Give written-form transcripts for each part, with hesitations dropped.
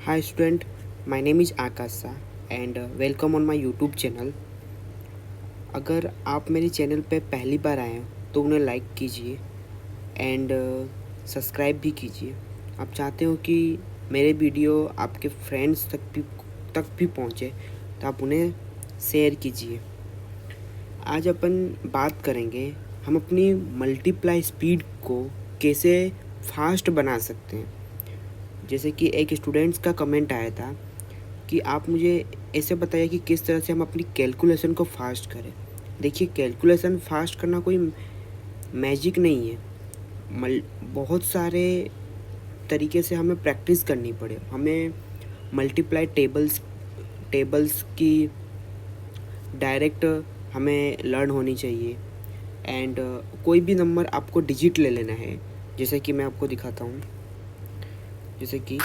Hi student, my name is Akasha and welcome on my YouTube channel। अगर आप मेरे channel पे पहली बार आए हैं तो उन्हें लाइक कीजिए एंड सब्सक्राइब भी कीजिए। आप चाहते हो कि मेरे वीडियो आपके फ्रेंड्स तक भी पहुँचे तो आप उन्हें शेयर कीजिए। आज अपन बात करेंगे हम अपनी मल्टीप्लाई स्पीड को कैसे फास्ट बना सकते हैं। जैसे कि एक स्टूडेंट्स का कमेंट आया था कि आप मुझे ऐसे बताइए कि किस तरह से हम अपनी कैलकुलेशन को फास्ट करें। देखिए, कैलकुलेशन फास्ट करना कोई मैजिक नहीं है। बहुत सारे तरीके से हमें प्रैक्टिस करनी पड़े। हमें मल्टीप्लाई टेबल्स की डायरेक्ट हमें लर्न होनी चाहिए एंड कोई भी नंबर आपको डिजिट ले लेना है। जैसे कि मैं आपको दिखाता हूँ, जैसे कि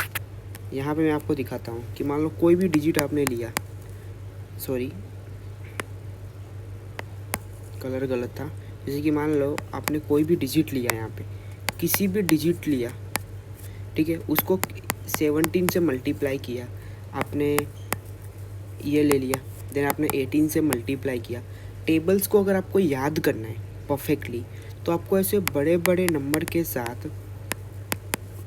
यहाँ पे मैं आपको दिखाता हूँ कि मान लो कोई भी डिजिट आपने लिया, सॉरी कलर गलत था। जैसे कि मान लो आपने कोई भी डिजिट लिया, यहाँ पे किसी भी डिजिट लिया, ठीक है, उसको 17 से मल्टीप्लाई किया, आपने ये ले लिया, देन आपने 18 से मल्टीप्लाई किया। टेबल्स को अगर आपको याद करना है परफेक्टली तो आपको ऐसे बड़े बड़े नंबर के साथ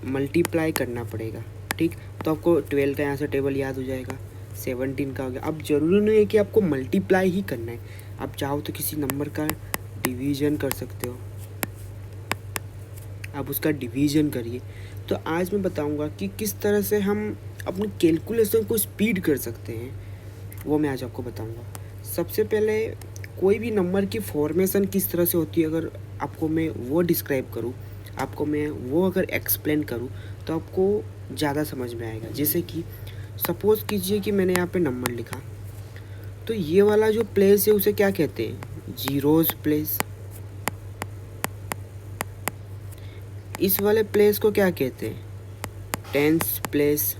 मल्टीप्लाई करना पड़ेगा, ठीक। तो आपको 12 का यहाँ से टेबल याद हो जाएगा, 17 का हो गया। अब ज़रूरी नहीं है कि आपको मल्टीप्लाई ही करना है, आप चाहो तो किसी नंबर का डिवीज़न कर सकते हो, आप उसका डिवीज़न करिए। तो आज मैं बताऊंगा कि किस तरह से हम अपनी कैलकुलेशन को स्पीड कर सकते हैं, वो मैं आज आपको बताऊंगा। सबसे पहले कोई भी नंबर की फॉर्मेशन किस तरह से होती है, अगर आपको मैं वो डिस्क्राइब करूँ, आपको मैं वो अगर एक्सप्लेन करूँ तो आपको ज़्यादा समझ में आएगा। जैसे कि सपोज़ कीजिए कि मैंने यहाँ पे नंबर लिखा, तो ये वाला जो प्लेस है उसे क्या कहते हैं, जीरोज़ प्लेस। इस वाले प्लेस को क्या कहते हैं, टेंस प्लेस।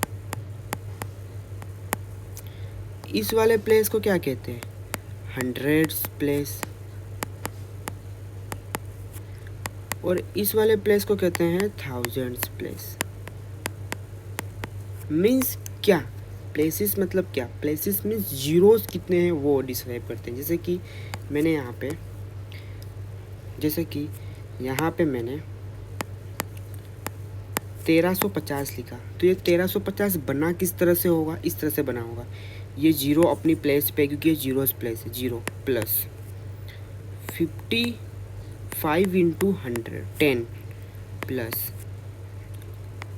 इस वाले प्लेस को क्या कहते हैं, हंड्रेड्स प्लेस। और इस वाले प्लेस को कहते हैं थाउजेंड्स प्लेस। मीन्स क्या, प्लेसेस मतलब क्या, प्लेसेस मीन्स जीरोस कितने हैं वो डिस्क्राइब करते हैं। जैसे कि मैंने यहाँ पे मैंने 1350 लिखा, तो ये 1350 बना किस तरह से होगा, इस तरह से बना होगा। ये जीरो अपनी प्लेस पे, क्योंकि ये जीरोस प्लेस है, zero plus 55 into 100 10 plus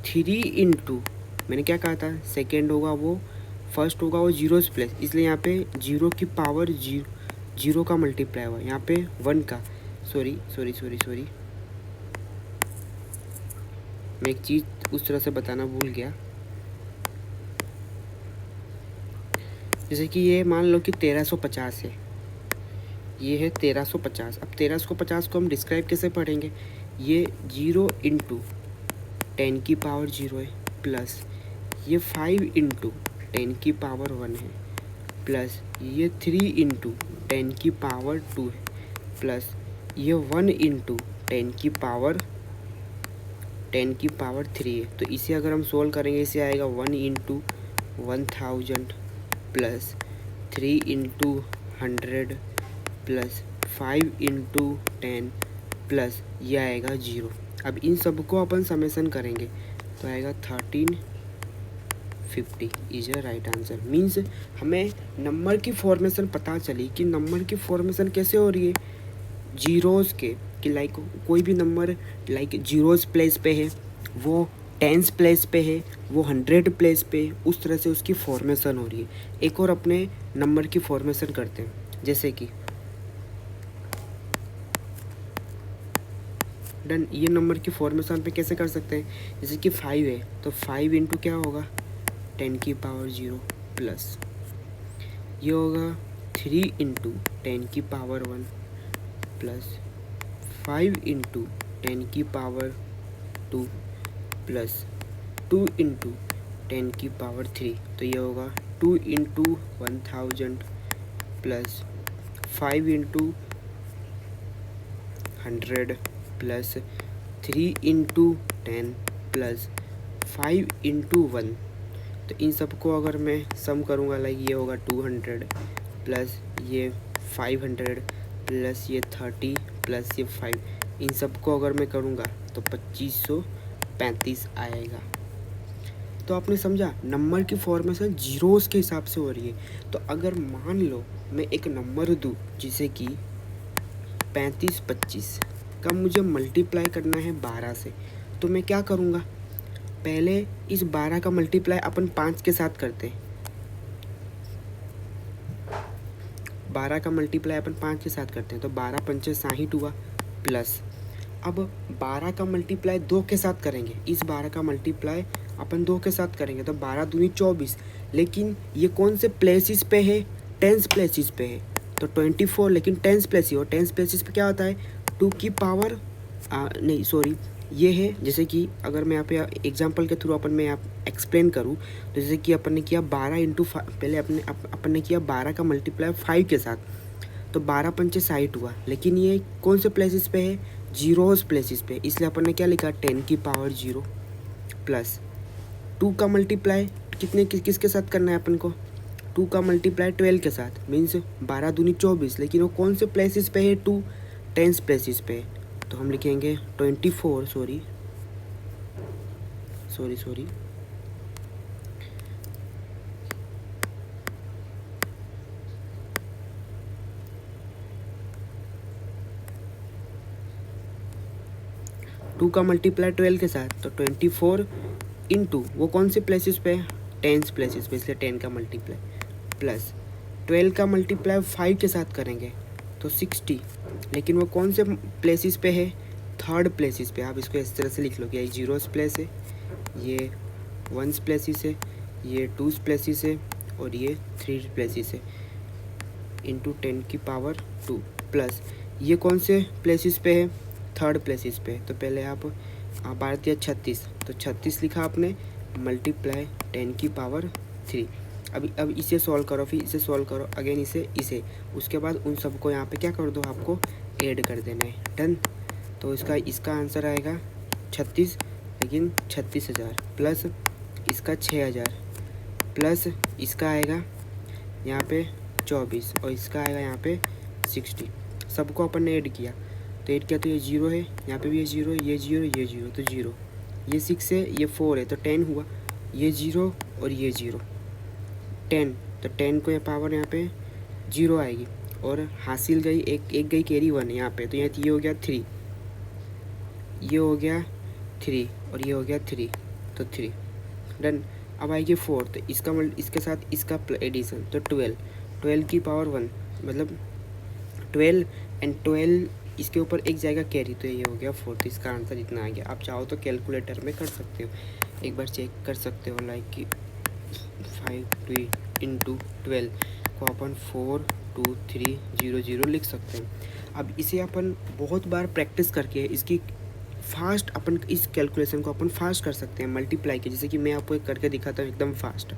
3 into, मैंने क्या कहा था, सेकेंड होगा वो, फर्स्ट होगा वो जीरोस प्लेस, इसलिए यहाँ पे जीरो की पावर जीरो का मल्टीप्लाई हुआ, यहाँ पे 1 का, सॉरी मैं एक चीज़ उस तरह से बताना भूल गया। जैसे कि ये मान लो कि 1350 है, ये है 1350। अब 1350 को हम डिस्क्राइब कैसे पढ़ेंगे, ये जीरो इंटू 10 की पावर जीरो है, प्लस ये 5 इंटू 10 की पावर 1 है, प्लस ये 3 इंटू 10 की पावर 2 है, प्लस ये 1 इंटू 10 की पावर 3 है। तो इसे अगर हम सोल्व करेंगे, इसे आएगा 1 into 1000 plus 3 into 100 plus 5 into 10 plus ये आएगा 0। अब इन सबको अपन समेसन करेंगे तो आएगा 1350 is a right answer. Means हमें नंबर की फॉर्मेशन पता चली कि नंबर की फॉर्मेशन कैसे हो रही है, जीरोज़ के, कि लाइक कोई भी नंबर लाइक जीरोज़ प्लेस पे है, वो टेंस प्लेस पे है, वो 100 प्लेस पे, उस तरह से उसकी फॉर्मेशन हो रही है। एक और अपने नंबर की फॉर्मेशन करते हैं, जैसे कि डन। ये नंबर की फॉर्मेशन पे कैसे कर सकते हैं, जैसे कि 5 है तो 5 इंटू क्या होगा, 10 की पावर 0 प्लस ये होगा 3 इंटू 10 की पावर 1 प्लस 5 इंटू 10 की पावर 2 प्लस 2 इंटू 10 की पावर 3, तो ये होगा 2 into 1000 plus 5 into 100 plus 3 into 10 plus 5 into 1, तो तो इन सबको अगर मैं सम करूँगा लाइक ये होगा 200 प्लस ये 500 प्लस ये 30 प्लस ये 5, इन सबको अगर मैं करूँगा तो 2535 आएगा। तो आपने समझा नंबर की फॉर्मेशन जीरोस के हिसाब से हो रही है। तो अगर मान लो मैं एक नंबर दूँ जिसे कि 3525 का मुझे मल्टीप्लाई करना है 12 से, तो मैं क्या करूँगा, पहले इस 12 का मल्टीप्लाई अपन 5 के साथ करते हैं। 12 का मल्टीप्लाई अपन 5 के साथ करते हैं, तो 12 पंचे 60 हुआ, प्लस अब 12 का मल्टीप्लाई 2 के साथ करेंगे। इस 12 का मल्टीप्लाई अपन 2 के साथ करेंगे तो 12 दूनी 24, लेकिन ये कौन से प्लेसिस पे है, टेंस प्लेसिस पे है, तो 24 लेकिन टेंस प्लेसिस, और टेंस प्लेसिस पे क्या होता है 2 की पावर नहीं सॉरी ये है, जैसे कि अगर मैं यहाँ पे एग्जांपल के थ्रू मैं यहाँ एक्सप्लेन करूँ तो जैसे कि अपन ने किया 12 इंटू पहले अपन ने किया 12 का मल्टीप्लाई 5 के साथ, तो 12 पंचे 60 हुआ, लेकिन ये कौन से प्लेसिस पे है, जीरोस प्लेसिस पे, इसलिए अपन ने क्या लिखा 10 की पावर 0 प्लस 2 का मल्टीप्लाई किसके साथ करना है अपन को, 2 का मल्टीप्लाई 12 के साथ, मीन्स 12 दूनी 24, लेकिन वो कौन से प्लेसिस पे है, 2 टेंस प्लेसिस पे है, तो हम लिखेंगे 24 सॉरी 2 का मल्टीप्लाई 12 के साथ, तो 24 इंटू वो कौन से प्लेसिस पे, टेंस प्लेसिस पे, इसलिए 10 का मल्टीप्लाई, प्लस 12 का मल्टीप्लाई 5 के साथ करेंगे तो 60, लेकिन वो कौन से प्लेसिस पे है, थर्ड प्लेसिस पे। आप इसको इस तरह से लिख लो कि ये जीरोस प्लेस है, ये वंस प्लेसिस है, ये टूस प्लेसिस है, और ये 3 प्लेसिस है, इंटू 10 की पावर 2, प्लस ये कौन से प्लेसिस पे है, थर्ड प्लेसिस पे। तो पहले आप 12 या 36, तो 36 लिखा आपने, मल्टीप्लाई 10 की पावर 3। अब इसे सॉल्व करो, फिर इसे सॉल्व करो, अगेन इसे, उसके बाद उन सबको यहाँ पे क्या कर दो, आपको ऐड कर देना है, डन। तो इसका आंसर आएगा 36, लेकिन 36,000 प्लस इसका 6,000 प्लस इसका आएगा यहाँ पे 24 और इसका आएगा यहाँ पे 60। सबको अपन ने ऐड किया, तो ऐड किया तो ये 0 है, यहाँ पे भी ये 0, ये 0, ये 0, तो 0, ये 6 है, ये 4 है, तो 10 हुआ, ये 0 और ये 0, 10, तो 10 को ये पावर यहाँ पे 0 आएगी, और हासिल गई एक गई कैरी 1 यहाँ पे, तो यहाँ ये हो गया 3, ये हो गया 3 और ये हो गया 3, तो 3, डन। अब आएगी 4, तो इसके साथ इसका एडिशन, तो 12 की पावर 1, मतलब 12 एंड 12 इसके ऊपर एक जाएगा कैरी, तो ये हो गया 4, तो इसका आंसर इतना आ गया। आप चाहो तो कैलकुलेटर में कर सकते हो, एक बार चेक कर सकते हो, लाइक कि 5 इंटू 12 को अपन 42300 लिख सकते हैं। अब इसे अपन बहुत बार प्रैक्टिस करके इसकी फास्ट अपन इस कैलकुलेशन को अपन फास्ट कर सकते हैं मल्टीप्लाई के, जैसे कि मैं आपको एक करके दिखाता हूँ एकदम फास्ट।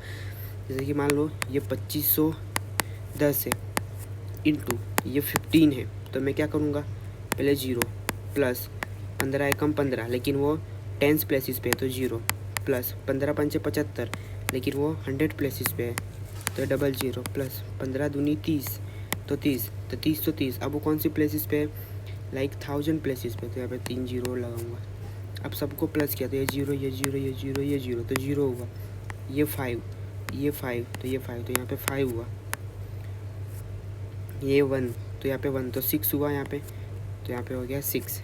जैसे कि मान लो ये 2510 है, इंटू ये 15 है, तो मैं क्या करूँगा, पहले 0 प्लस 15 एकम 15, लेकिन वो टेंस प्लेसिस पे है, तो 0 प्लस 15 पंचे 75, लेकिन वो 100 प्लेसिस पे है, तो डबल 0 प्लस 15 दूनी 30, तो 30। अब वो कौन सी प्लेसिस पे है, लाइक 1000 प्लेसिस पे, तो यहाँ पे 3 0 लगाऊंगा। अब सबको प्लस किया तो ये 0, ये 0, ये 0, ये 0, तो 0 हुआ, ये 5, ये 5, तो ये 5, तो यहाँ पे 5 हुआ, ये 1, तो यहाँ पे 1, तो 6 हुआ यहाँ पे, तो यहाँ पे हो गया 6,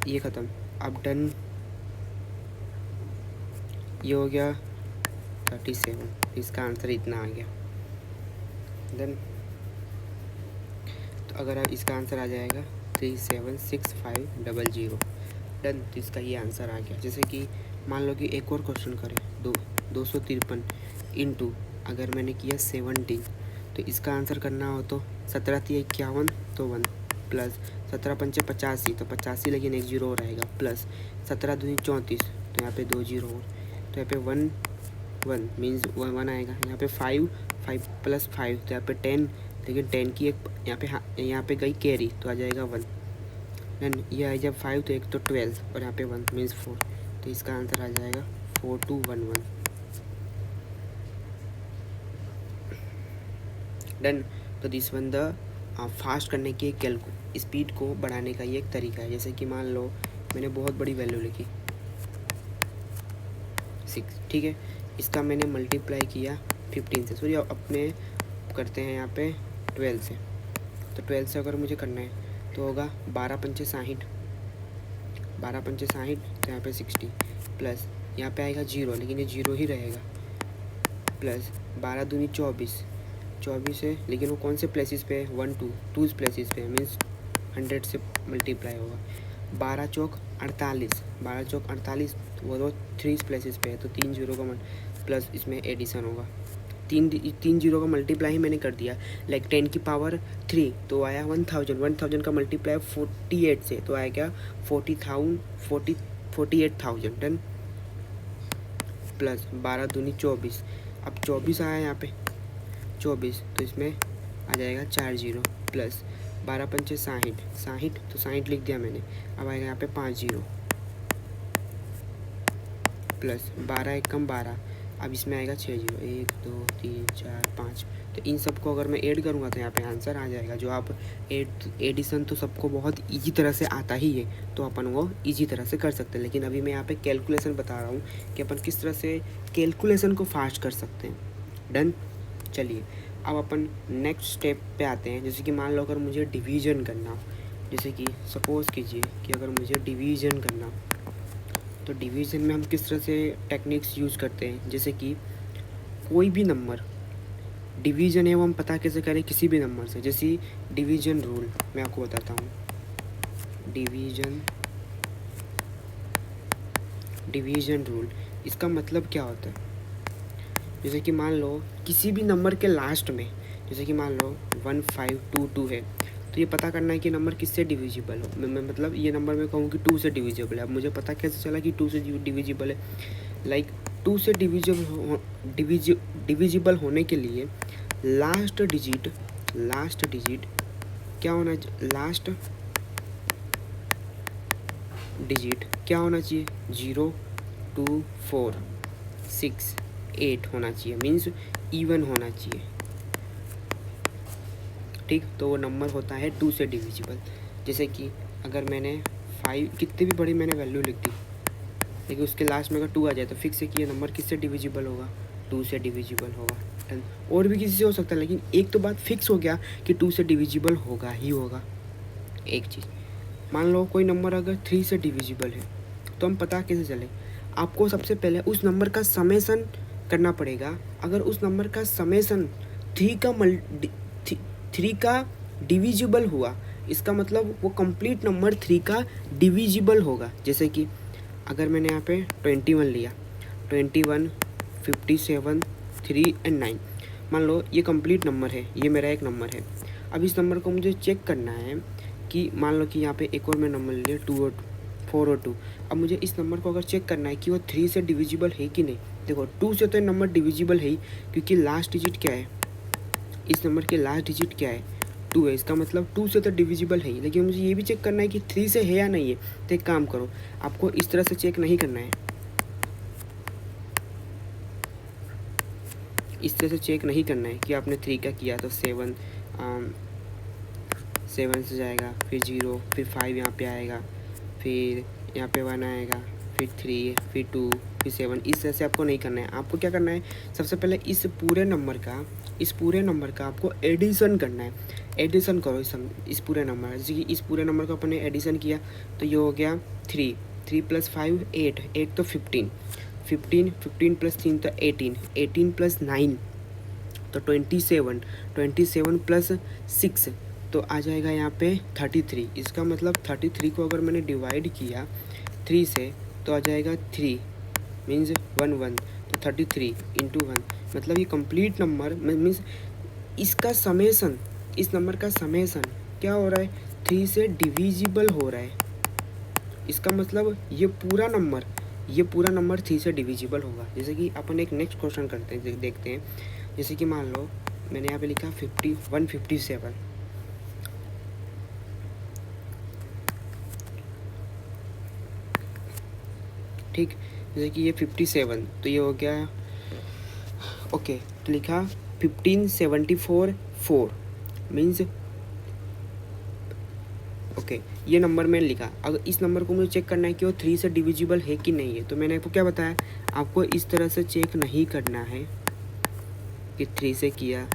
ये ख़त्म। अब डन, ये हो गया 37, इसका आंसर इतना आ गया, डन। तो अगर आप इसका आंसर आ जाएगा 376500, डन। तो इसका ये आंसर आ गया। जैसे कि मान लो कि एक और क्वेश्चन करें, 253 इंटू अगर मैंने किया 17, तो इसका आंसर करना हो तो 17 × 51 तो 1, प्लस 17 पंचे 85, तो 85 लेकिन एक 0 और आएगा, प्लस 17 दूनी 34, तो यहाँ पे 2 0 और, तो यहाँ पे 1 मीन्स 1 आएगा, यहाँ पे 5 प्लस 5, तो यहाँ पे 10, लेकिन 10 की एक यहाँ पे गई कैरी, तो आ जाएगा 1, देन ये आ जाए 5, तो एक तो 12 और यहाँ पे 1 मीन्स 4, तो इसका आंसर आ जाएगा 4211। डन। तो दिस वन द फास्ट करने की स्पीड को बढ़ाने का ये एक तरीका है। जैसे कि मान लो मैंने बहुत बड़ी वैल्यू लिखी 6, ठीक है, इसका मैंने मल्टीप्लाई किया 15 से, सॉरी अपने करते हैं यहाँ पे 12 से। तो 12 से अगर मुझे करना है तो होगा 12 पंचे 60, 12 पंचे 60, तो यहाँ पे 60 प्लस यहाँ पे आएगा 0, लेकिन ये 0 ही रहेगा, प्लस 12 दूनी 24, 24 है, लेकिन वो कौन से प्लेसेस पे है, 1 2 2 प्लेसेस पे, मीन्स 100 से मल्टीप्लाई होगा। 12 चौक 48, 12 चौक 48, वो तो 3 प्लेसेस पे है, तो 3 जीरो का प्लस इसमें एडिशन होगा। तीन जीरो का मल्टीप्लाई ही मैंने कर दिया, लाइक 10 की पावर 3, तो आया 1000, 1000 का मल्टीप्लाई 48 से, तो आया क्या 48,000, डन। प्लस 12 दूनी 24, अब 24 आया यहाँ पे 24, तो इसमें आ जाएगा 4 जीरो, प्लस 12 पंचे 60, 60 तो 60 लिख दिया मैंने, अब आएगा यहाँ पे 5 जीरो, प्लस 12 एकम 12, अब इसमें आएगा 6 जीरो, 1 2 3 4 5। तो इन सबको अगर मैं ऐड करूँगा तो यहाँ पे आंसर आ जाएगा। जो आप एडिशन तो सबको बहुत इजी तरह से आता ही है, तो अपन वो इजी तरह से कर सकते हैं, लेकिन अभी मैं यहाँ पे कैलकुलेशन बता रहा हूँ कि अपन किस तरह से कैलकुलेशन को फास्ट कर सकते हैं। डन। चलिए अब अपन नेक्स्ट स्टेप पे आते हैं। जैसे कि मान लो अगर मुझे डिवीज़न करना, जैसे कि सपोज़ कीजिए कि अगर मुझे डिवीज़न करना, तो डिवीज़न में हम किस तरह से टेक्निक्स यूज़ करते हैं। जैसे कि कोई भी नंबर डिवीज़न है वो हम पता कैसे करें किसी भी नंबर से। जैसे डिवीज़न रूल मैं आपको बताता हूँ। डिवीज़न रूल इसका मतलब क्या होता है। जैसे कि मान लो किसी भी नंबर के लास्ट में, जैसे कि मान लो 1522 है, तो ये पता करना है कि नंबर किससे डिविजिबल हो। मैं मतलब ये नंबर मैं कहूँ कि 2 से डिविजिबल है। अब मुझे पता कैसे चला कि 2 से डिविजिबल है, लाइक 2 से डिविजिबल होने के लिए लास्ट डिजिट क्या होना, लास्ट डिजिट क्या होना चाहिए, 0 2 4 6 8 होना चाहिए, मीन्स इवन होना चाहिए। ठीक, तो वो नंबर होता है 2 से डिविजिबल। जैसे कि अगर मैंने 5 कितनी भी बड़ी मैंने वैल्यू लिख दी, लेकिन उसके लास्ट में अगर 2 आ जाए तो फिक्स है कि ये नंबर किससे डिविजिबल होगा, 2 से डिविजिबल होगा। डन। और भी किसी से हो सकता है, लेकिन एक तो बात फिक्स हो गया कि 2 से डिविजिबल होगा ही होगा। एक चीज़, मान लो कोई नंबर अगर 3 से डिविजिबल है, तो हम पता कैसे चले। आपको सबसे पहले उस नंबर का समेसन करना पड़ेगा। अगर उस नंबर का समेसन 3 का डिविजिबल हुआ, इसका मतलब वो कंप्लीट नंबर 3 का डिविजिबल होगा। जैसे कि अगर मैंने यहाँ पे 21 लिया, 21 57 3 और 9, मान लो ये कंप्लीट नंबर है, ये मेरा एक नंबर है। अब इस नंबर को मुझे चेक करना है कि मान लो कि यहाँ पे एक और मैं नंबर ले लिया 2 और 4 और 2। अब मुझे इस नंबर को अगर चेक करना है कि वो 3 से डिविजिबल है कि नहीं। देखो 2 से तो ये नंबर डिविजिबल है ही, क्योंकि लास्ट डिजिट क्या है, इस नंबर के लास्ट डिजिट क्या है, 2 है। इसका मतलब 2 से तो डिविजिबल है ही, लेकिन मुझे ये भी चेक करना है कि 3 से है या नहीं है। तो एक काम करो, आपको इस तरह से चेक नहीं करना है, इस तरह से चेक नहीं करना है कि आपने 3 का किया तो 7 से जाएगा, फिर 0, फिर 5 यहाँ पे आएगा, फिर यहाँ पे 1 आएगा, फिर 3, फिर 2, फिर 7। इस तरह से आपको नहीं करना है। आपको क्या करना है, सबसे पहले इस पूरे नंबर का आपको एडिशन करना है। एडिशन करो इस पूरे नंबर, जैसे कि इस पूरे नंबर को अपने एडिशन किया तो ये हो गया 3 + 5 8, 8 तो 15 + 3 तो 18, 18 + 9 तो 27, 27 + 6 तो आ जाएगा यहाँ पे 33। इसका मतलब 33 को अगर मैंने डिवाइड किया 3 से तो आ जाएगा 3 मीन्स 1 1, तो 33 × 1, मतलब ये कंप्लीट नंबर मीन्स इसका समेसन, इस नंबर का समेसन क्या हो रहा है, 3 से डिविजिबल हो रहा है। इसका मतलब ये पूरा नंबर 3 से डिविजिबल होगा। जैसे कि अपन एक नेक्स्ट क्वेश्चन करते हैं, देखते हैं। जैसे कि मान लो मैंने यहाँ पे लिखा 157, ठीक, जैसे कि ये 57, तो ये हो गया ओके। तो लिखा 1574 4 मीन्स ओके ये नंबर मैंने लिखा। अगर इस नंबर को मुझे चेक करना है कि वो 3 से डिविजिबल है कि नहीं है, तो मैंने आपको क्या बताया, आपको इस तरह से चेक नहीं करना है कि 3 से किया,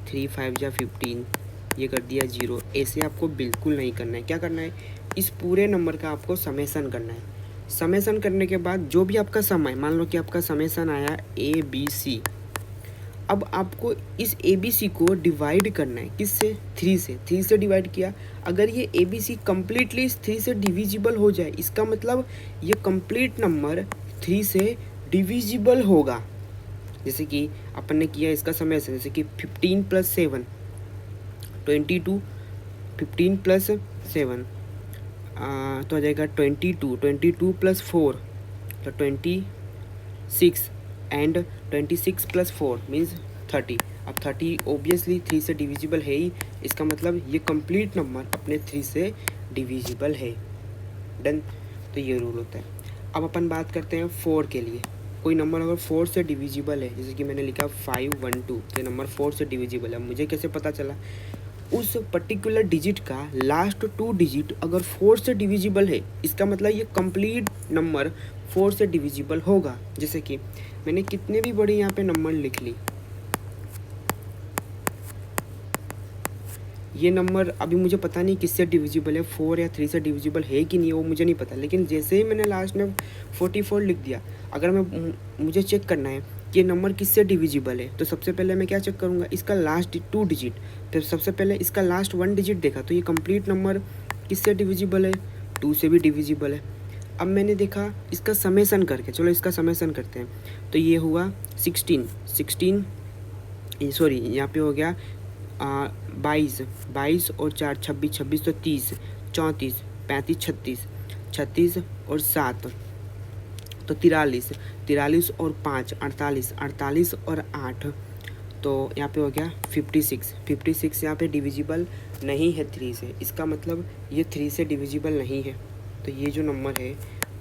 3 5 जा 15, ये कर दिया 0, ऐसे आपको बिल्कुल नहीं करना है। क्या करना है, इस पूरे नंबर का आपको समेसन करना है। समेसन करने के बाद जो भी आपका सम है, मान लो कि आपका समेसन आया ABC, अब आपको इस ABC को डिवाइड करना है किससे, 3 से। 3 से डिवाइड किया, अगर ये ABC कम्प्लीटली इस 3 से डिविजिबल हो जाए, इसका मतलब ये कंप्लीट नंबर 3 से डिविजिबल होगा। जैसे कि अपन ने किया इसका समय से, जैसे कि 15 + 7 22, 15 + 7 तो आ जाएगा 22, 22 + 4 तो 26 एंड 26 + 4 मीन्स 30। अब 30 ओबियसली 3 से डिविजिबल है ही, इसका मतलब ये कंप्लीट नंबर अपने 3 से डिविजिबल है। डन, तो ये रूल होता है। अब अपन बात करते हैं 4 के लिए। कोई नंबर अगर 4 से डिविजिबल है, जैसे कि मैंने लिखा 512, ये नंबर 4 से डिविजिबल है। मुझे कैसे पता चला, उस पर्टिकुलर डिजिट का लास्ट 2 डिजिट अगर 4 से डिविजिबल है, इसका मतलब ये कंप्लीट नंबर 4 से डिविजिबल होगा। जैसे कि मैंने कितने भी बड़े यहाँ पे नंबर लिख ली, ये नंबर अभी मुझे पता नहीं किससे डिविजिबल है, 4 या 3 से डिविजिबल है कि नहीं, वो मुझे नहीं पता। लेकिन जैसे ही मैंने लास्ट में 44 लिख दिया, अगर मुझे चेक करना है कि ये नंबर किससे डिविजिबल है, तो सबसे पहले मैं क्या चेक करूँगा, इसका लास्ट 2 डिजिट। तो सबसे पहले इसका लास्ट 1 डिजिट देखा, तो ये कंप्लीट नंबर किससे डिविजिबल है, 2 से भी डिविजिबल है। अब मैंने देखा इसका समेसन करके, चलो इसका समेसन करते हैं, तो ये हुआ 16 सॉरी यहाँ पे हो गया 22 और 4 26 तो 30, 34 35 36 और 7 तो 43 और 5 48 और 8 तो यहाँ पे हो गया 56 यहाँ पे डिविजिबल नहीं है 3 से, इसका मतलब ये 3 से डिविजिबल नहीं है। तो ये जो नंबर है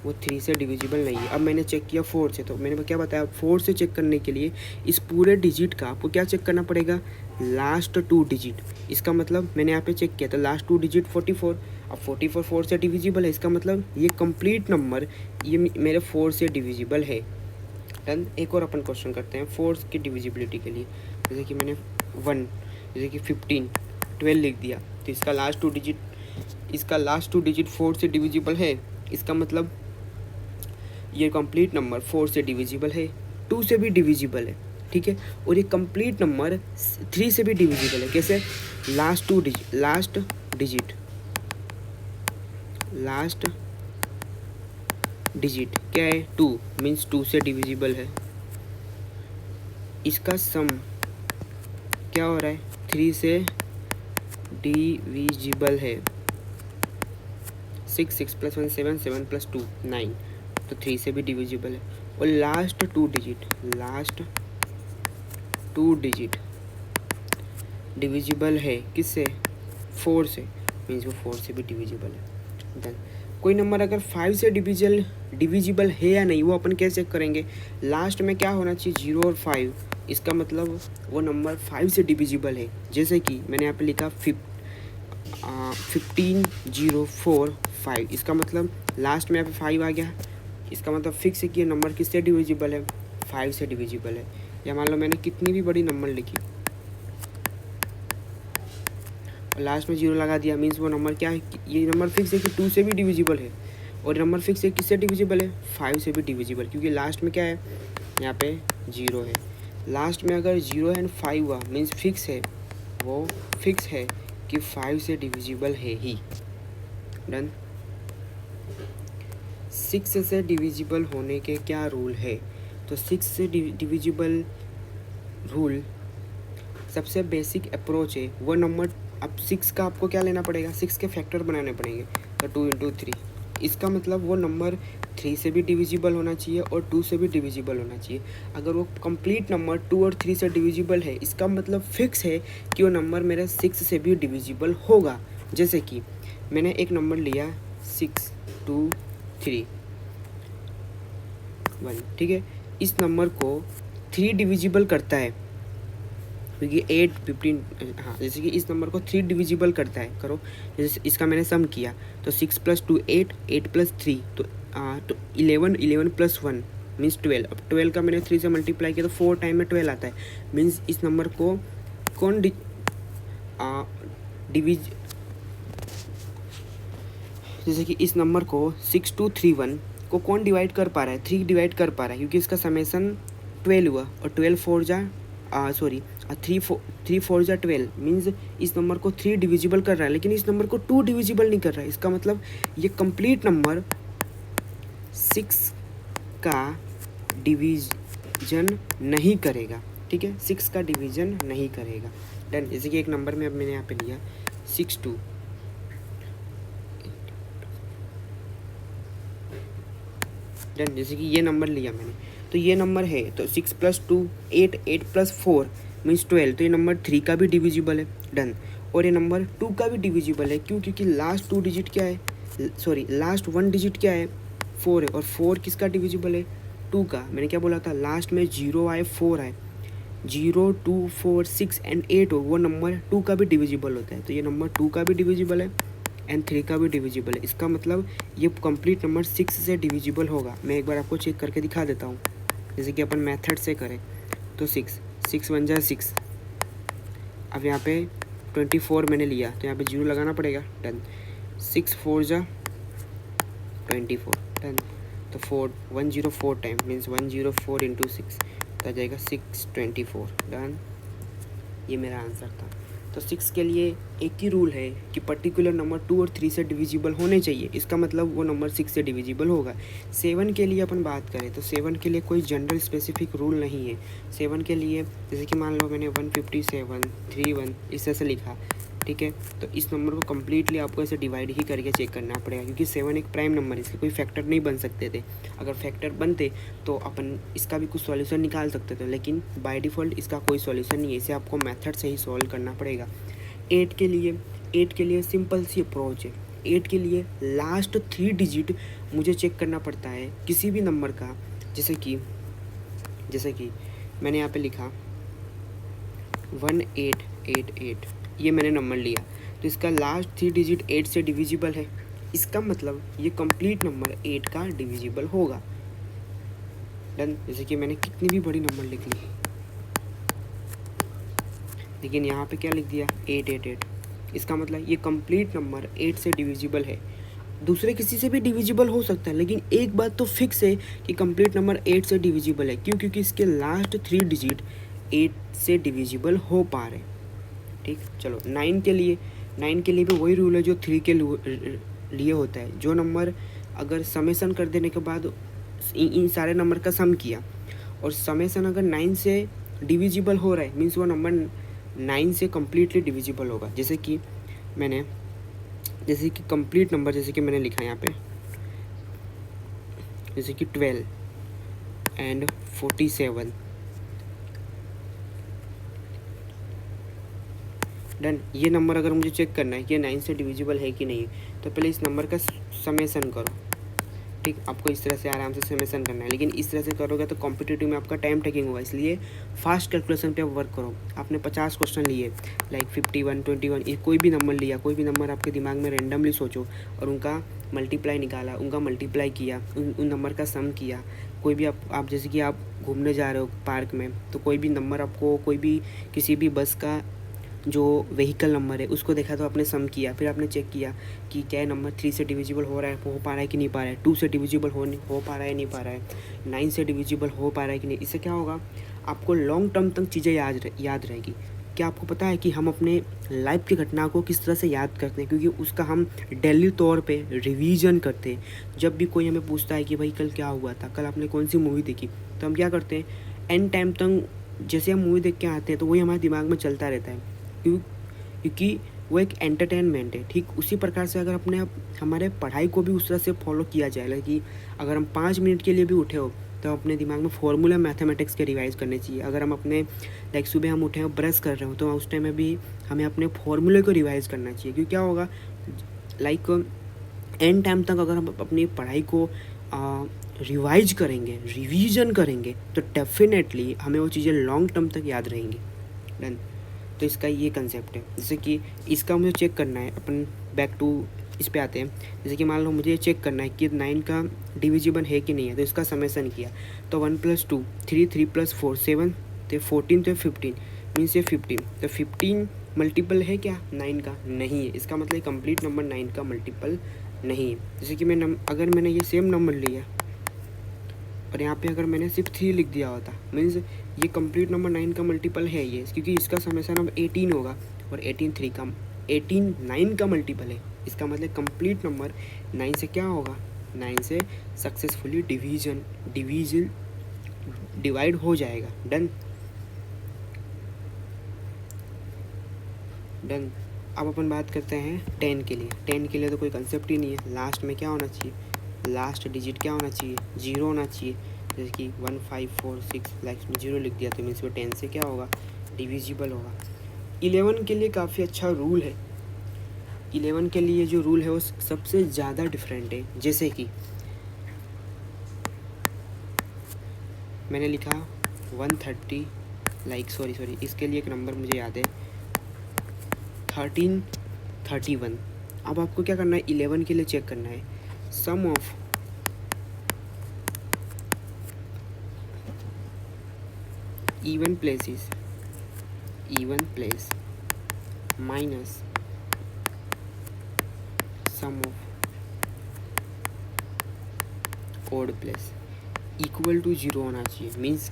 वो 3 से डिविजिबल नहीं है। अब मैंने चेक किया 4 से, तो मैंने क्या बताया, 4 से चेक करने के लिए इस पूरे डिजिट का आपको क्या चेक करना पड़ेगा, लास्ट 2 डिजिट। इसका मतलब मैंने यहाँ पे चेक किया, तो लास्ट 2 डिजिट 44। अब 44 4 से डिविजिबल है, इसका मतलब ये कंप्लीट नंबर ये मेरे 4 से डिविजिबल है। डन। एक और अपन क्वेश्चन करते हैं 4 की डिविजिबिलिटी के लिए। जैसे कि मैंने 1, जैसे कि 15 12 लिख दिया, तो इसका लास्ट 2 डिजिट 4 से डिविजिबल है, इसका मतलब ये कंप्लीट नंबर 4 से डिविजिबल है, 2 से भी डिविजिबल है, ठीक है। और ये कंप्लीट नंबर 3 से भी डिविजिबल है। कैसे, लास्ट डिजिट क्या है, 2 मीन्स 2 से डिविजिबल है। इसका सम क्या हो रहा है, 3 से डिविजिबल है। 6 + 1 7 7 + 2 9 तो 3 से भी डिविजिबल है। और लास्ट 2 डिजिट डिविजिबल है किससे, 4 से, मीन्स वो 4 से भी डिविजिबल है। देन कोई नंबर अगर 5 से डिविजिबल है या नहीं, वो अपन कैसे चेक करेंगे, लास्ट में क्या होना चाहिए, 0 और 5, इसका मतलब वो नंबर 5 से डिविजिबल है। जैसे कि मैंने यहाँ पे लिखा 15 0 4 5, इसका मतलब लास्ट में यहाँ पे 5 आ गया, इसका मतलब फिक्स है कि ये नंबर किससे डिविजिबल है, 5 से डिविजिबल है। या मान लो मैंने कितनी भी बड़ी नंबर लिखी और लास्ट में 0 लगा दिया, मीन्स वो नंबर क्या है, ये नंबर फिक्स है कि 2 से भी डिविजिबल है। और नंबर फिक्स है किससे डिविजिबल है, 5 से भी डिविजिबल, क्योंकि लास्ट में क्या है, यहाँ पे 0 है। लास्ट में अगर 0 एंड 5 हुआ मीन्स फिक्स है, वो फिक्स है कि 5 से डिविजिबल है ही। डन। 6 से डिविजिबल होने के क्या रूल है, तो 6 से डिविजिबल रूल सबसे बेसिक अप्रोच है वो नंबर। अब 6 का आपको क्या लेना पड़ेगा, 6 के फैक्टर बनाने पड़ेंगे, तो 2 × 3, इसका मतलब वो नंबर 3 से भी डिविजिबल होना चाहिए और 2 से भी डिविजिबल होना चाहिए। अगर वो कंप्लीट नंबर 2 और 3 से डिविजिबल है, इसका मतलब फिक्स है कि वो नंबर मेरा 6 से भी डिविजिबल होगा। जैसे कि मैंने एक नंबर लिया 6 2 3 1, ठीक है, इस नंबर को 3 डिविजिबल करता है, क्योंकि 8 15, हाँ जैसे कि इस नंबर को 3 डिविजिबल करता है, करो जैसे इसका मैंने सम किया तो 6 + 2 8, 8 + 3 तो 11, 11 + 1 मीन्स 12। अब 12 का मैंने 3 से मल्टीप्लाई किया तो 4 टाइम में 12 आता है। मीन्स इस नंबर को कौन डिविज जैसे कि इस नंबर को 6231 को कौन डिवाइड कर पा रहा है, 3 डिवाइड कर पा रहा है, क्योंकि इसका समेसन 12 हुआ और 12 4 जा 3 4 जा 12 मीन्स इस नंबर को 3 डिविजिबल कर रहा है, लेकिन इस नंबर को 2 डिविजिबल नहीं कर रहा है। इसका मतलब ये कंप्लीट नंबर 6 का डिवीजन नहीं करेगा। ठीक है, 6 का डिवीजन नहीं करेगा। डन। जैसे कि एक नंबर में अब मैंने यहाँ पे लिया 62, डन। जैसे कि ये नंबर लिया मैंने, तो ये नंबर है तो 6 + 2 8, 8 + 4 मीन्स 12, तो ये नंबर 3 का भी डिविजिबल है। डन। और ये नंबर 2 का भी डिविजिबल है, क्यों? क्योंकि लास्ट 2 डिजिट क्या है, सॉरी लास्ट 1 डिजिट क्या है, 4 है, और 4 किसका डिविजिबल है, 2 का। मैंने क्या बोला था, लास्ट में 0 आए 4 आए, 0 2 4 6 एंड 8 हो, वो नंबर 2 का भी डिविजिबल होता है। तो ये नंबर 2 का भी डिविजिबल है एंड 3 का भी डिविजिबल है। इसका मतलब ये कंप्लीट नंबर 6 से डिविजिबल होगा। मैं एक बार आपको चेक करके दिखा देता हूँ, जैसे कि अपन मेथड से करें तो 6 6 1 जा 6। अब यहाँ पे 24 मैंने लिया तो यहाँ पे 0 लगाना पड़ेगा। डन। 6 4 जा 24। डन। तो 104 टाइम मीन्स 104 × 6 तो आ जाएगा 624। डन। ये मेरा आंसर था। तो 6 के लिए एक ही रूल है कि पर्टिकुलर नंबर 2 और 3 से डिविजिबल होने चाहिए, इसका मतलब वो नंबर 6 से डिविजिबल होगा। 7 के लिए अपन बात करें तो 7 के लिए कोई जनरल स्पेसिफिक रूल नहीं है। 7 के लिए जैसे कि मान लो मैंने 157 31 इस तरह से लिखा, ठीक है, तो इस नंबर को कम्प्लीटली आपको ऐसे डिवाइड ही करके चेक करना पड़ेगा, क्योंकि 7 एक प्राइम नंबर है, इसके कोई फैक्टर नहीं बन सकते थे। अगर फैक्टर बनते तो अपन इसका भी कुछ सॉल्यूशन निकाल सकते थे, लेकिन बाय डिफ़ॉल्ट इसका कोई सॉल्यूशन नहीं है, इसे आपको मेथड से ही सॉल्व करना पड़ेगा। 8 के लिए सिंपल सी अप्रोच है। 8 के लिए लास्ट 3 डिजिट मुझे चेक करना पड़ता है किसी भी नंबर का, जैसे कि मैंने यहाँ पे लिखा 1888, ये मैंने नंबर लिया तो इसका लास्ट 3 डिजिट 8 से डिविजिबल है। इसका मतलब ये कंप्लीट नंबर 8 का डिविजिबल होगा। डन। जैसे कि मैंने कितनी भी बड़ी नंबर लिख ली, लेकिन यहाँ पे क्या लिख दिया 888, इसका मतलब ये कंप्लीट नंबर 8 से डिविजिबल है। दूसरे किसी से भी डिविजिबल हो सकता है, लेकिन एक बात तो फिक्स है कि कंप्लीट नंबर 8 से डिविजिबल है। क्यों? क्योंकि इसके लास्ट 3 डिजिट 8 से डिविजिबल हो पा रहे। ठीक। चलो 9 के लिए भी वही रूल है जो 3 के लिए होता है। जो नंबर अगर समेसन कर देने के बाद इन सारे नंबर का सम किया और समेसन अगर 9 से डिविजिबल हो रहा है, मीन्स वो नंबर 9 से कम्प्लीटली डिविजिबल होगा। जैसे कि कंप्लीट नंबर जैसे कि मैंने लिखा यहाँ पे, जैसे कि 12 एंड 47। डन। ये नंबर अगर मुझे चेक करना है कि 9 से डिविजिबल है कि नहीं, तो पहले इस नंबर का समेसन करो। ठीक, आपको इस तरह से आराम से समेसन करना है, लेकिन इस तरह से करोगे तो कॉम्पिटिटिव में आपका टाइम टेकिंग होगा, इसलिए फास्ट कैलकुलेशन पे आप वर्क करो। आपने 50 क्वेश्चन लिए, लाइक 51 21, ये कोई भी नंबर लिया, कोई भी नंबर आपके दिमाग में रेंडमली सोचो और उनका मल्टीप्लाई निकाला, उनका मल्टीप्लाई किया, उन नंबर का सम किया। कोई भी आप जैसे कि आप घूमने जा रहे हो पार्क में, तो कोई भी नंबर आपको, कोई भी किसी भी बस का जो व्हीकल नंबर है उसको देखा तो आपने सम किया, फिर आपने चेक किया कि क्या नंबर 3 से डिविजिबल हो पा रहा है कि नहीं पा रहा है, 2 से डिविजिबल हो पा रहा है नहीं पा रहा है, 9 से डिविजिबल हो पा रहा है कि नहीं। इससे क्या होगा, आपको लॉन्ग टर्म तक चीज़ें याद रहेगी। क्या आपको पता है कि हम अपने लाइफ की घटना को किस तरह से याद करते हैं? क्योंकि उसका हम डेली तौर पे रिवीजन करते हैं। जब भी कोई हमें पूछता है कि भाई कल क्या हुआ था, कल आपने कौन सी मूवी देखी, तो हम क्या करते हैं, एंड टाइम तक जैसे हम मूवी देख के आते हैं तो वही हमारे दिमाग में चलता रहता है, क्योंकि वो एक एंटरटेनमेंट है। ठीक उसी प्रकार से अगर हमारे पढ़ाई को भी उस तरह से फॉलो किया जाए कि अगर हम 5 मिनट के लिए भी उठे हो तो अपने दिमाग में फॉर्मूला मैथमेटिक्स के रिवाइज करने चाहिए। अगर हम अपने लाइक सुबह हम उठे हो ब्रश कर रहे हो तो उस टाइम में भी हमें अपने फॉर्मूले को रिवाइज करना चाहिए। क्योंकि क्या होगा, लाइक एंड टाइम तक अगर हम अपनी पढ़ाई को रिवाइज करेंगे, रिवीजन करेंगे, तो डेफिनेटली हमें वो चीज़ें लॉन्ग टर्म तक याद रहेंगी। डन। तो इसका ये कंसेप्ट है। जैसे कि इसका मुझे चेक करना है, अपन बैक टू इस पे आते हैं। जैसे कि मान लो मुझे चेक करना है कि 9 का डिविजिबल है कि नहीं है, तो इसका समेसन किया तो 1 + 2 3, 3 + 4 7, तो 14, तो 15 मीन्स ये 15, तो 15 मल्टीपल है क्या 9 का? नहीं है। इसका मतलब कंप्लीट नंबर 9 का मल्टीपल नहीं है। जैसे कि अगर मैंने ये सेम नंबर लिया और यहाँ पे अगर मैंने सिर्फ 3 लिख दिया होता, मीन्स ये कंप्लीट नंबर 9 का मल्टीपल है ये, क्योंकि इसका समेसन अब 18 होगा और 18 9 का मल्टीपल है। इसका मतलब कंप्लीट नंबर 9 से क्या होगा, 9 से सक्सेसफुली डिवाइड हो जाएगा। डन। डन। अब अपन बात करते हैं 10 के लिए। 10 के लिए तो कोई कंसेप्ट ही नहीं है। लास्ट में क्या होना चाहिए, लास्ट डिजिट क्या होना चाहिए, 0 होना चाहिए। जैसे कि 1 5 4 6 लाइक्स में 0 लिख दिया तो मीन्स वो 10 से क्या होगा, डिविजिबल होगा। 11 के लिए काफ़ी अच्छा रूल है। 11 के लिए जो रूल है वो सबसे ज़्यादा डिफरेंट है। जैसे कि मैंने लिखा 130 सॉरी इसके लिए एक नंबर मुझे याद है 1331। अब आपको क्या करना है, 11 के लिए चेक करना है sum of even place minus sum of odd place equal to 0 होना चाहिए। मीन्स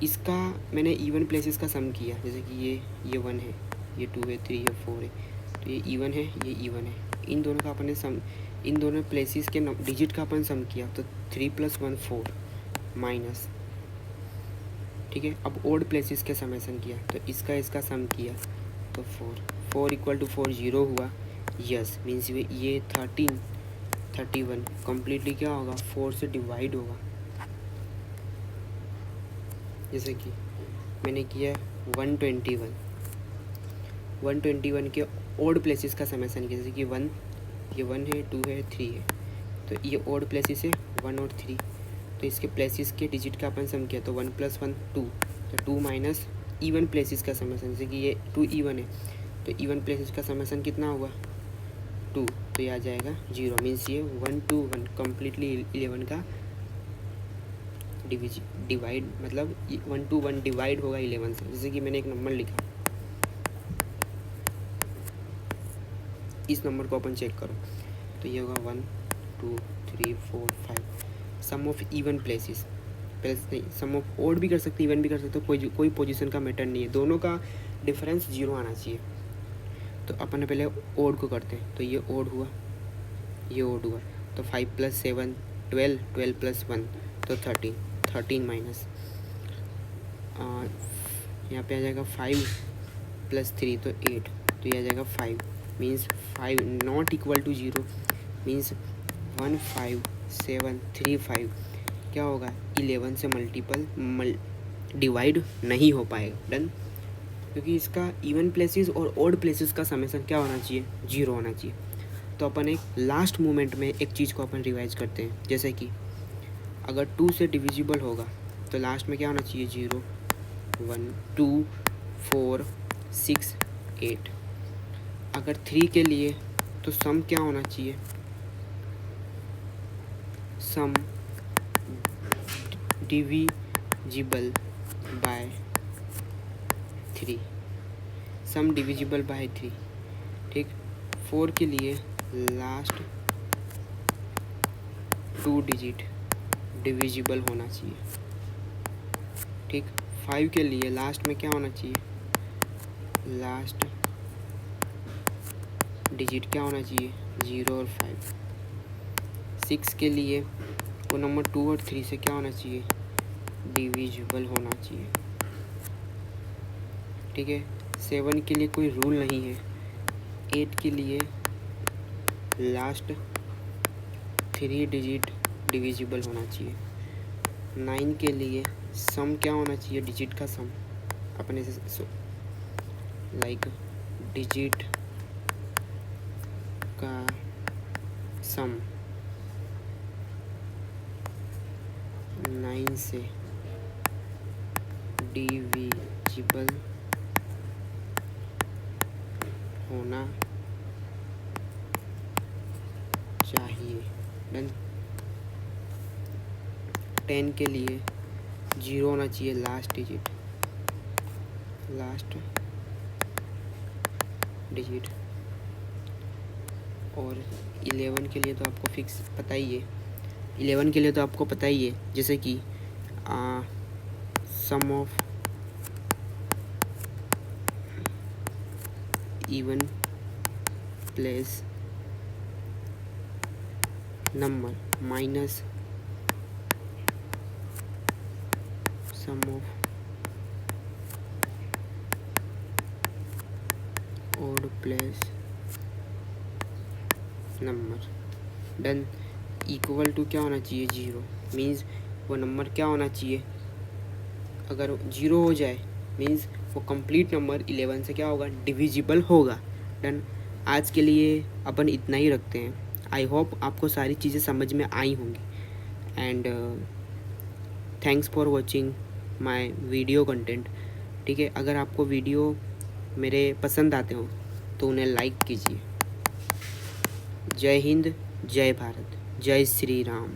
इसका मैंने इवन प्लेसेस का सम किया, जैसे कि ये 1 है, ये 2 है, 3 है, 4 है, तो ये इवन है, ये इवन है। इन दोनों का अपन ने सम, इन दोनों प्लेसेस के डिजिट का अपन सम किया तो 3 + 1 4 माइनस, ठीक है। अब ओड प्लेसेस के समेसन किया तो इसका सम किया तो 4 = 4 0 हुआ। यस मीन्स ये 31 कम्प्लीटली क्या होगा, 4 से डिवाइड होगा। जैसे कि मैंने किया 121 के ओड प्लेसेस का समेसन किया। जैसे कि 1, ये 1 है, 2 है, 3 है, तो ये ओड प्लेसेस है 1 और 3, तो इसके प्लेसेस के डिजिट का अपन सम किया तो 1 + 1 2, तो 2 माइनस इवन प्लेसेस का समेसन। जैसे कि ये 2 इवन है तो इवन प्लेसेस का समेसन कितना हुआ 2, तो ये आ जाएगा 0। मीन्स ये 1 2 1 कम्प्लीटली 11 का डिवाइड, मतलब 1 2 1 डिवाइड होगा 11 से। जैसे कि मैंने एक नंबर लिखा, इस नंबर को अपन चेक करो तो ये होगा 1 2 3 4 5। सम ऑफ इवन प्लेसेस नहीं, सम ऑफ ओड भी कर सकते, इवन भी कर सकते, कोई पोजीशन का मैटर नहीं है, दोनों का डिफरेंस 0 आना चाहिए। तो अपन पहले ओड को करते हैं, तो ये ओड हुआ, ये ओड हुआ, तो 5 + 7 12, 12 + 1 तो 13 माइनस यहाँ पे आ जाएगा 5 + 3 तो 8, तो ये आ जाएगा 5 means 5 not equal to 0। Means 15735 क्या होगा, 11 से डिवाइड नहीं हो पाएगा। डन। क्योंकि इसका इवन प्लेसेस और ओड प्लेसेस का समेसन क्या होना चाहिए, 0 होना चाहिए। तो अपन एक लास्ट मोमेंट में एक चीज़ को अपन रिवाइज करते हैं। जैसे कि अगर 2 से डिविजिबल होगा तो लास्ट में क्या होना चाहिए, 0 1 2 4 6 8। अगर 3 के लिए तो सम क्या होना चाहिए, sum divisible by 3, sum divisible by 3, ठीक। 4 के लिए लास्ट 2 डिजिट डिविजिबल होना चाहिए, ठीक। 5 के लिए लास्ट में क्या होना चाहिए, लास्ट डिजिट क्या होना चाहिए, 0 और 5। 6 के लिए वो नंबर 2 और 3 से क्या होना चाहिए, डिविजिबल होना चाहिए, ठीक है। 7 के लिए कोई रूल नहीं है। 8 के लिए लास्ट 3 डिजिट डिविजिबल होना चाहिए। 9 के लिए सम क्या होना चाहिए, डिजिट का सम, अपने से लाइक डिजिट का सम 9 से डिविजिबल होना चाहिए। डन। 10 के लिए 0 होना चाहिए लास्ट डिजिट और 11 के लिए तो आपको फिक्स पता ही है। 11 के लिए तो आपको पता ही है, जैसे कि sum of even place number minus sum of odd place number. Done. Equal to क्या होना चाहिए? 0। मीन्स वो नंबर क्या होना चाहिए? अगर 0 हो जाए मीन्स वो कंप्लीट नंबर 11 से क्या होगा? डिविजिबल होगा। डन। आज के लिए अपन इतना ही रखते हैं। आई होप आपको सारी चीज़ें समझ में आई होंगी। And thanks for watching my video content. ठीक है, अगर आपको वीडियो मेरे पसंद आते हो तो उन्हें लाइक कीजिए। जय हिंद, जय भारत, जय श्री राम।